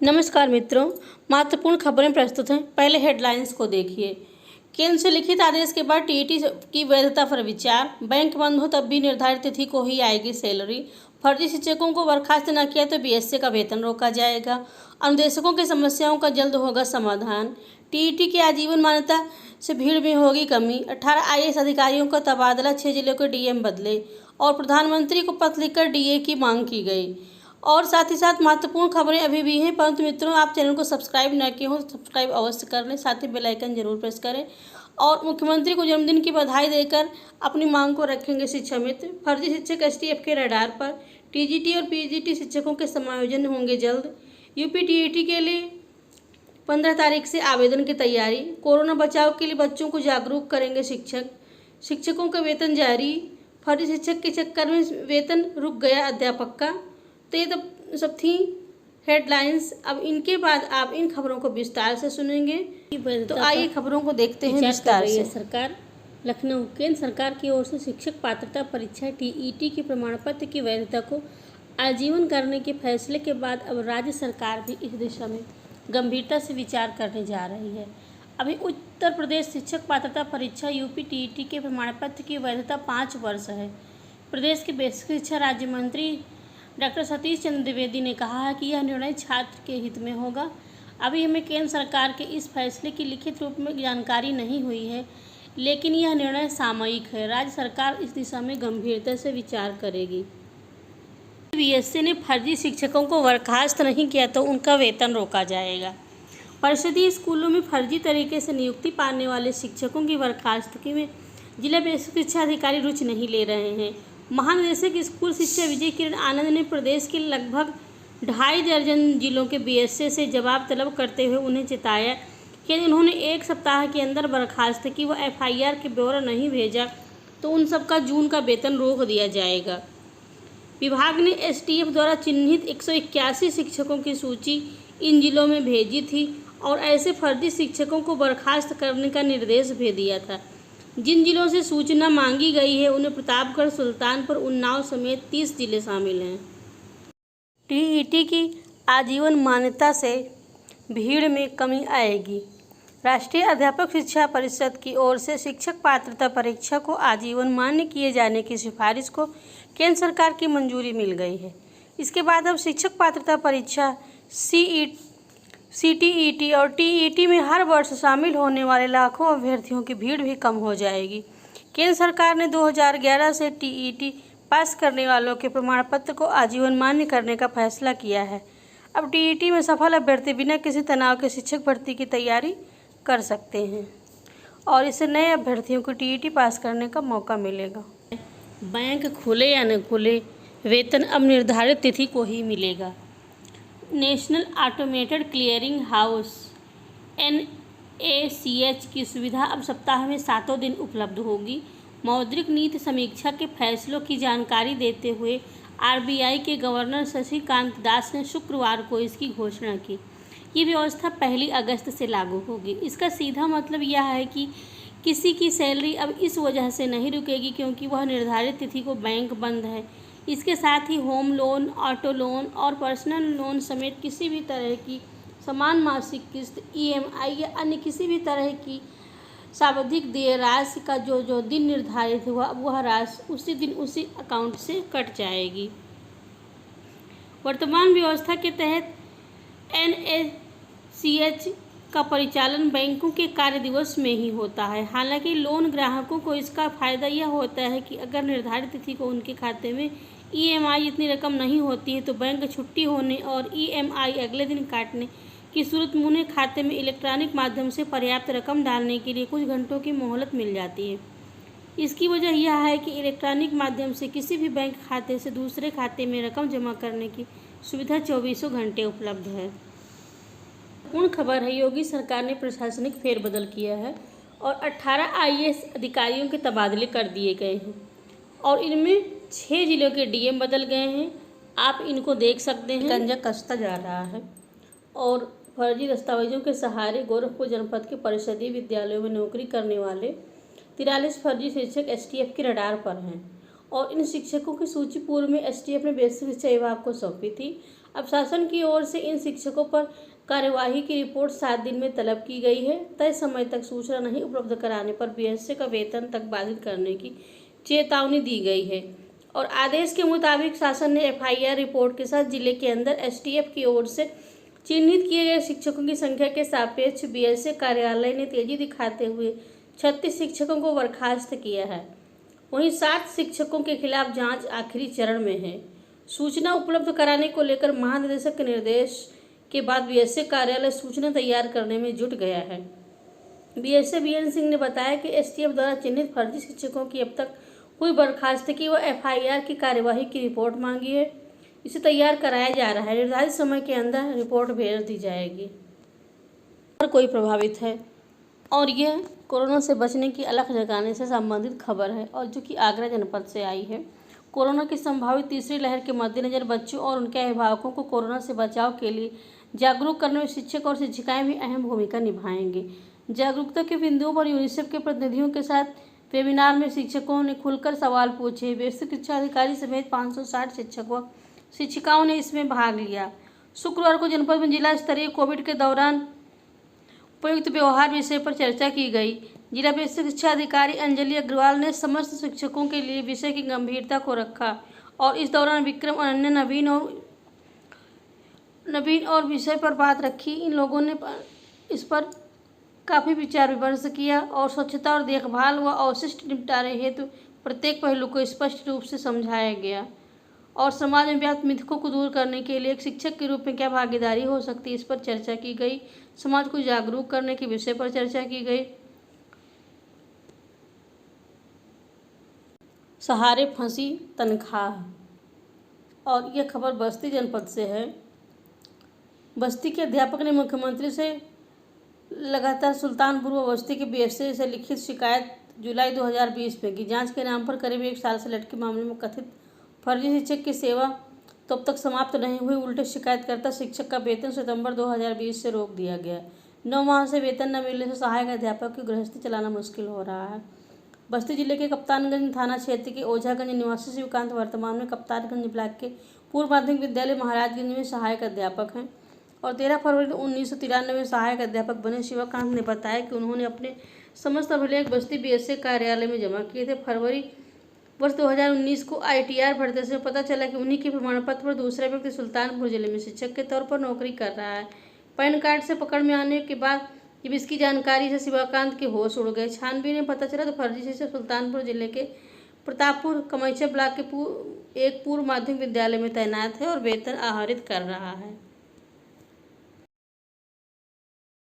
नमस्कार मित्रों, महत्वपूर्ण खबरें प्रस्तुत हैं। पहले हेडलाइंस को देखिए। केंद्र से लिखित आदेश के बाद टीईटी की वैधता पर विचार। बैंक बंद हो तब भी निर्धारित तिथि को ही आएगी सैलरी। फर्जी शिक्षकों को बर्खास्त न किया तो बीएससी का वेतन रोका जाएगा। अनुदेशकों की समस्याओं का जल्द होगा समाधान। टीईटी की आजीवन मान्यता से भीड़ में होगी कमी। 18 आईएएस अधिकारियों का तबादला, 6 जिलों के डीएम बदले और प्रधानमंत्री को पत्र लिखकर डीए की मांग की गई। और साथ ही साथ महत्वपूर्ण खबरें अभी भी हैं, परंतु मित्रों आप चैनल को सब्सक्राइब न किए हो तो सब्सक्राइब अवश्य कर लें, साथ ही बेल आइकन जरूर प्रेस करें। और मुख्यमंत्री को जन्मदिन की बधाई देकर अपनी मांग को रखेंगे शिक्षा मित्र। फर्जी शिक्षक एसटीएफ के रडार पर। टीजीटी और पीजीटी शिक्षकों के समायोजन होंगे जल्द। यूपी टीईटी के लिए 15 तारीख से आवेदन की तैयारी। कोरोना बचाव के लिए बच्चों को जागरूक करेंगे शिक्षक। शिक्षकों का वेतन जारी। फर्जी शिक्षक के चक्कर में वेतन रुक गया अध्यापक का। तो ये तो सब थी हेडलाइंस। अब इनके बाद आप इन खबरों को विस्तार से सुनेंगे। तो आइए खबरों को देखते हैं विस्तार से। सरकार लखनऊ। केंद्र सरकार की ओर से शिक्षक पात्रता परीक्षा टीईटी के प्रमाण पत्र की वैधता को आजीवन करने के फैसले के बाद अब राज्य सरकार भी इस दिशा में गंभीरता से विचार करने जा रही है। अभी उत्तर प्रदेश शिक्षक पात्रता परीक्षा यूपी टीईटी के प्रमाण पत्र की वैधता 5 वर्ष है। प्रदेश के बेसिक शिक्षा राज्य मंत्री डॉक्टर सतीश चंद्र द्विवेदी ने कहा है कि यह निर्णय छात्र के हित में होगा। अभी हमें केंद्र सरकार के इस फैसले की लिखित रूप में जानकारी नहीं हुई है, लेकिन यह निर्णय सामयिक है। राज्य सरकार इस दिशा में गंभीरता से विचार करेगी। बीएससी ने फर्जी शिक्षकों को बर्खास्त नहीं किया तो उनका वेतन रोका जाएगा। परिषदीय स्कूलों में फर्जी तरीके से नियुक्ति पाने वाले शिक्षकों की बर्खास्तगी में जिला बेसिक शिक्षा अधिकारी रुचि नहीं ले रहे हैं। महानिदेशक स्कूल शिक्षा विजय किरण आनंद ने प्रदेश के लगभग 2.5 दर्जन जिलों के बीएससी से जवाब तलब करते हुए उन्हें चेताया कि उन्होंने 1 सप्ताह के अंदर बर्खास्तगी व एफआईआर के ब्यौरा नहीं भेजा तो उन सबका जून का वेतन रोक दिया जाएगा। विभाग ने एसटीएफ द्वारा चिन्हित 181 शिक्षकों की सूची इन जिलों में भेजी थी और ऐसे फर्जी शिक्षकों को बर्खास्त करने का निर्देश भी दिया था। जिन जिलों से सूचना मांगी गई है उनमें प्रतापगढ़, सुल्तानपुर, उन्नाव समेत 30 जिले शामिल हैं। टीईटी की आजीवन मान्यता से भीड़ में कमी आएगी। राष्ट्रीय अध्यापक शिक्षा परिषद की ओर से शिक्षक पात्रता परीक्षा को आजीवन मान्य किए जाने की सिफारिश को केंद्र सरकार की मंजूरी मिल गई है। इसके बाद अब शिक्षक पात्रता परीक्षा सीटीईटी और टीईटी में हर वर्ष शामिल होने वाले लाखों अभ्यर्थियों की भीड़ भी कम हो जाएगी। केंद्र सरकार ने 2011 से टीईटी पास करने वालों के प्रमाण पत्र को आजीवन मान्य करने का फैसला किया है। अब टीईटी में सफल अभ्यर्थी बिना किसी तनाव के शिक्षक भर्ती की तैयारी कर सकते हैं और इससे नए अभ्यर्थियों को टीईटी पास करने का मौका मिलेगा। बैंक खुले या न खुले, वेतन अब निर्धारित तिथि को ही मिलेगा। National automated clearing house NACH की सुविधा अब सप्ताह में 7 दिन उपलब्ध होगी। मौद्रिक नीति समीक्षा के फैसलों की जानकारी देते हुए RBI के गवर्नर शक्तिकांत दास ने शुक्रवार को इसकी घोषणा की। ये व्यवस्था 1 अगस्त से लागू होगी। इसका सीधा मतलब यह है कि किसी की सैलरी अब इस वजह से नहीं रुकेगी क्योंकि वह निर्धारित तिथि को बैंक बंद है। इसके साथ ही होम लोन, ऑटो लोन और पर्सनल लोन समेत किसी भी तरह की समान मासिक किस्त, EMI या अन्य किसी भी तरह की सावधिक देय राशि का जो दिन निर्धारित हुआ वह राशि उसी दिन उसी अकाउंट से कट जाएगी। वर्तमान व्यवस्था के तहत NACH का परिचालन बैंकों के कार्य दिवस में ही होता है। हालांकि लोन ग्राहकों को इसका फायदा यह होता है कि अगर निर्धारित तिथि को उनके खाते में EMI इतनी रकम नहीं होती है तो बैंक छुट्टी होने और EMI अगले दिन काटने की सूरत में उन्हें खाते में इलेक्ट्रॉनिक माध्यम से पर्याप्त रकम डालने के लिए कुछ घंटों की मोहलत मिल जाती है। इसकी वजह यह है कि इलेक्ट्रॉनिक माध्यम से किसी भी बैंक खाते से दूसरे खाते में रकम जमा करने की सुविधा 24 घंटे उपलब्ध है। पूर्ण खबर है, योगी सरकार ने प्रशासनिक फेरबदल किया है और 18 आईएएस अधिकारियों के तबादले कर दिए गए हैं और इनमें 6 जिलों के डीएम बदल गए हैं। आप इनको देख सकते हैं। गंजा कसता जा रहा है और फर्जी दस्तावेजों के सहारे गोरखपुर जनपद के परिषदीय विद्यालयों में नौकरी करने वाले 43 फर्जी शिक्षक एसटीएफ के रडार पर हैं और इन शिक्षकों की सूची पूर्व में एसटीएफ ने बेसिक शिक्षा विभाग को सौंपी थी। अब शासन की ओर से इन शिक्षकों पर कार्यवाही की रिपोर्ट 7 दिन में तलब की गई है। तय समय तक सूचना नहीं उपलब्ध कराने पर बीएसए का वेतन तक बाधित करने की चेतावनी दी गई है और आदेश के मुताबिक शासन ने एफआईआर रिपोर्ट के साथ जिले के अंदर एसटीएफ की ओर से चिन्हित किए गए शिक्षकों की संख्या के सापेक्ष बीएसए कार्यालय ने तेजी दिखाते हुए 36 शिक्षकों को बर्खास्त किया है। वहीं 7 शिक्षकों के खिलाफ जांच आखिरी चरण में है। सूचना उपलब्ध कराने को लेकर महानिदेशक के निर्देश के बाद बीएसए कार्यालय सूचना तैयार करने में जुट गया है। बीएसए बीएन सिंह ने बताया कि एसटीएफ द्वारा चिन्हित फर्जी शिक्षकों की अब तक हुई बर्खास्तगी व एफआईआर की कार्यवाही की रिपोर्ट मांगी है। इसे तैयार कराया जा रहा है। निर्धारित समय के अंदर रिपोर्ट भेज दी जाएगी। हर कोई प्रभावित है और यह कोरोना से बचने की अलख जगाने से संबंधित खबर है और जो कि आगरा जनपद से आई है। कोरोना की संभावित तीसरी लहर के मद्देनजर बच्चों और उनके अभिभावकों को कोरोना से बचाव के लिए जागरूक करने में शिक्षक और शिक्षिकाएं भी अहम भूमिका निभाएंगे। जागरूकता के बिंदुओं पर यूनिसेफ के प्रतिनिधियों के साथ वेबिनार में शिक्षकों ने खुलकर सवाल पूछे। बेसिक शिक्षा अधिकारी समेत 560 शिक्षक व शिक्षिकाओं ने इसमें भाग लिया। शुक्रवार को जनपद में जिला स्तरीय कोविड के दौरान उपयुक्त व्यवहार विषय पर चर्चा की गई। जिला बेसिक शिक्षा अधिकारी अंजलि अग्रवाल ने समस्त शिक्षकों के लिए विषय की गंभीरता को रखा और इस दौरान विक्रम, अनन्या, नवीन और विषय पर बात रखी। इन लोगों ने इस पर काफ़ी विचार विमर्श किया और स्वच्छता और देखभाल व अवशिष्ट निपटारे हेतु प्रत्येक पहलू को स्पष्ट रूप से समझाया गया और समाज में व्याप्त मिथकों को दूर करने के लिए एक शिक्षक के रूप में क्या भागीदारी हो सकती है, इस पर चर्चा की गई। समाज को जागरूक करने के विषय पर चर्चा की गई। सहारे फंसी तनख्वाह और यह खबर बस्ती जनपद से है। बस्ती के अध्यापक ने मुख्यमंत्री से लगातार सुल्तानपुर व बस्ती के बीएसए से लिखित शिकायत जुलाई 2020 में की। जांच के नाम पर करीब 1 साल से लटके मामले में कथित फर्जी शिक्षक की सेवा तो अब तक समाप्त नहीं हुई। उल्टे शिकायतकर्ता शिक्षक का वेतन सितंबर 2020 से रोक दिया गया। 9 माह से वेतन न मिलने से सहायक अध्यापक की गृहस्थी चलाना मुश्किल हो रहा है। बस्ती जिले के कप्तानगंज थाना क्षेत्र के ओझागंज निवासी शिवकांत वर्तमान में कप्तानगंज ब्लॉक के पूर्व माध्यमिक विद्यालय महाराजगंज में सहायक अध्यापक हैं और 13 फरवरी 1993 में सहायक अध्यापक बने। शिवकांत ने बताया कि उन्होंने अपने समस्त अभिलेख बस्ती बीएसए कार्यालय में जमा किए थे। फरवरी वर्ष 2019 को आईटीआर भरते समय पता चला कि उन्हीं के प्रमाण पत्र पर दूसरा व्यक्ति सुल्तानपुर जिले में शिक्षक के तौर पर नौकरी कर रहा है। पैन कार्ड से पकड़ में आने के बाद जब इसकी जानकारी से शिवकांत के होश उड़ गए। छानबीन में पता चला तो फर्जी शिक्षक सुल्तानपुर जिले के प्रतापपुर कमैचा ब्लॉक के एक पूर्व माध्यमिक विद्यालय में तैनात है और वेतन आहरित कर रहा है।